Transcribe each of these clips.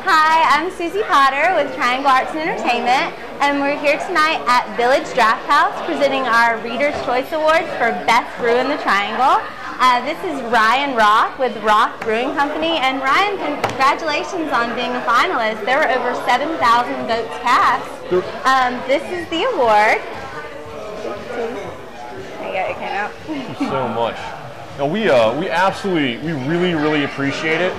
Hi, I'm Susie Potter with Triangle Arts and Entertainment, and we're here tonight at Village Draft House presenting our Reader's Choice Awards for Best Brew in the Triangle. This is Ryan Roth with Roth Brewing Company, and Ryan, congratulations on being a finalist. There were over 7,000 votes cast. This is the award. There you go, it came out. Thank you so much. No, we really appreciate it.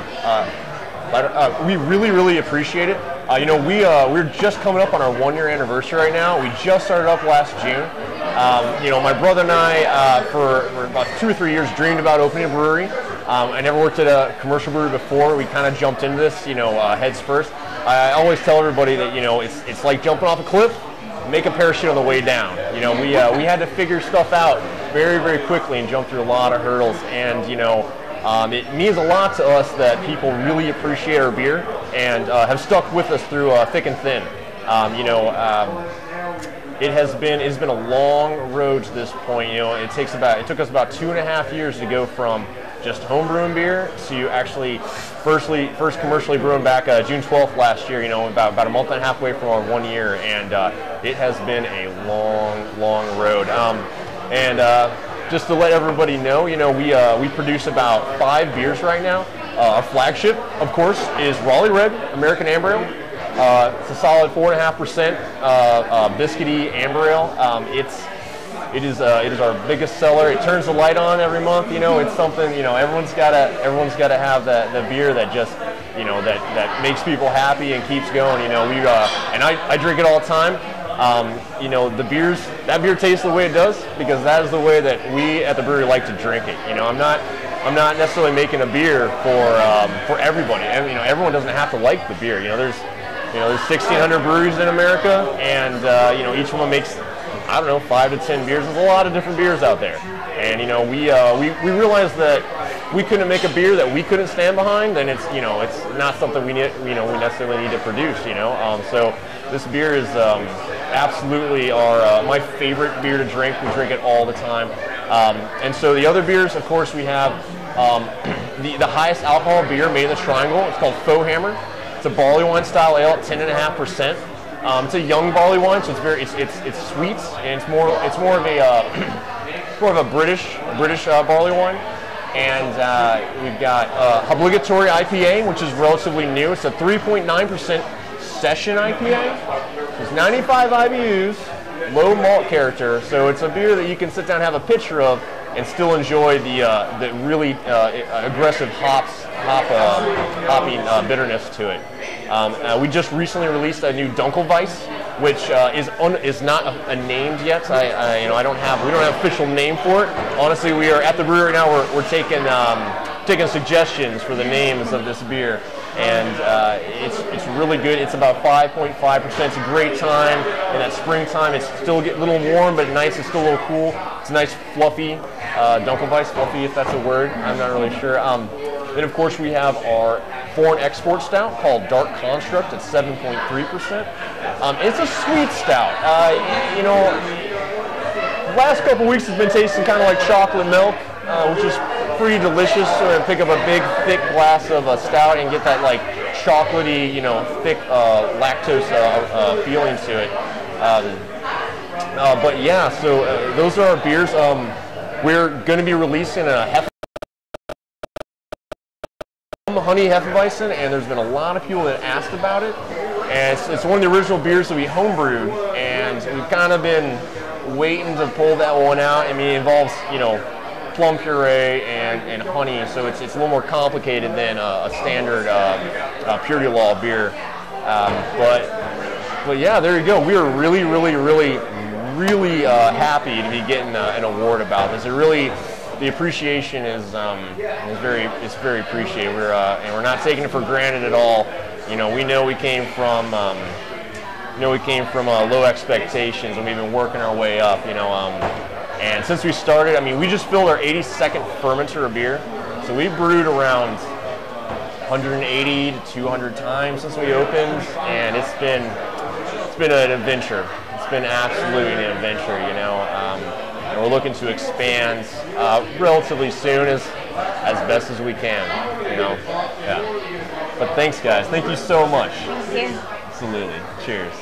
We really appreciate it. We're just coming up on our 1-year anniversary right now. We just started up last June. My brother and I, for about 2 or 3 years, dreamed about opening a brewery. I never worked at a commercial brewery before. We kind of jumped into this, heads first. I always tell everybody that, it's like jumping off a cliff. Make a parachute on the way down. We had to figure stuff out very quickly and jump through a lot of hurdles. And it means a lot to us that people really appreciate our beer and have stuck with us through thick and thin. It's been a long road to this point. It took us about 2.5 years to go from just home brewing beer to actually first commercially brewing back June 12th last year. About a month and a half away from our 1 year, and it has been a long road. Just to let everybody know, we produce about 5 beers right now. Our flagship, of course, is Raleigh Red American Amber Ale. It's a solid 4.5% biscuity amber ale. It is our biggest seller. It turns the light on every month. It's something. Everyone's gotta have the beer that just that makes people happy and keeps going. And I drink it all the time. That beer tastes the way it does because that is the way that we at the brewery like to drink it. I'm not necessarily making a beer for everybody. Everyone doesn't have to like the beer. There's 1,600 breweries in America, and each one makes 5 to 10 beers. There's a lot of different beers out there, and we realized that we couldn't make a beer that we couldn't stand behind. Then it's not something we necessarily need to produce. So this beer is absolutely my favorite beer to drink. We drink it all the time. And so the other beers, of course, we have the highest alcohol beer made in the Triangle. It's called Faux Hammer. It's a barley wine style ale at 10.5%. It's a young barley wine, so it's sweet, and it's more of a British barley wine. And we've got Obligatory IPA, which is relatively new. It's a 3.9% session IPA. It's 95 IBUs, low malt character, so it's a beer that you can sit down and have a picture of and still enjoy the really aggressive hoppy bitterness to it. We just recently released a new Dunkelweiss, which is not named yet. We don't have an official name for it. Honestly, we are at the brewery right now. We're taking suggestions for the names of this beer. And it's really good. It's about 5.5%. It's a great time in that springtime. It's still getting a little warm, but nice. It's still a little cool. It's a nice fluffy Dunkelweiss, fluffy if that's a word. I'm not really sure. Then of course we have our foreign export stout called Dark Construct at 7.3%. It's a sweet stout. The last couple weeks has been tasting kind of like chocolate milk, which is pretty delicious. So pick up a big, thick glass of a stout and get that like chocolatey, thick lactose feeling to it. But yeah, so those are our beers. We're going to be releasing a honey Hefeweizen, and there's been a lot of people that asked about it. And it's one of the original beers that we homebrewed, and we've kind of been waiting to pull that one out. I mean, it involves, plum puree and honey, so it's a little more complicated than a standard purity law beer. But yeah, there you go. We are really happy to be getting an award about this. The appreciation is very appreciated. We're not taking it for granted at all. We know we came from low expectations, and we've been working our way up. And since we started, we just filled our 82nd fermenter of beer. So we brewed around 180 to 200 times since we opened, and it's been an adventure. It's been absolutely an adventure, And we're looking to expand relatively soon as best as we can, Yeah. But thanks, guys. Thank you so much. Thank you. Absolutely. Cheers.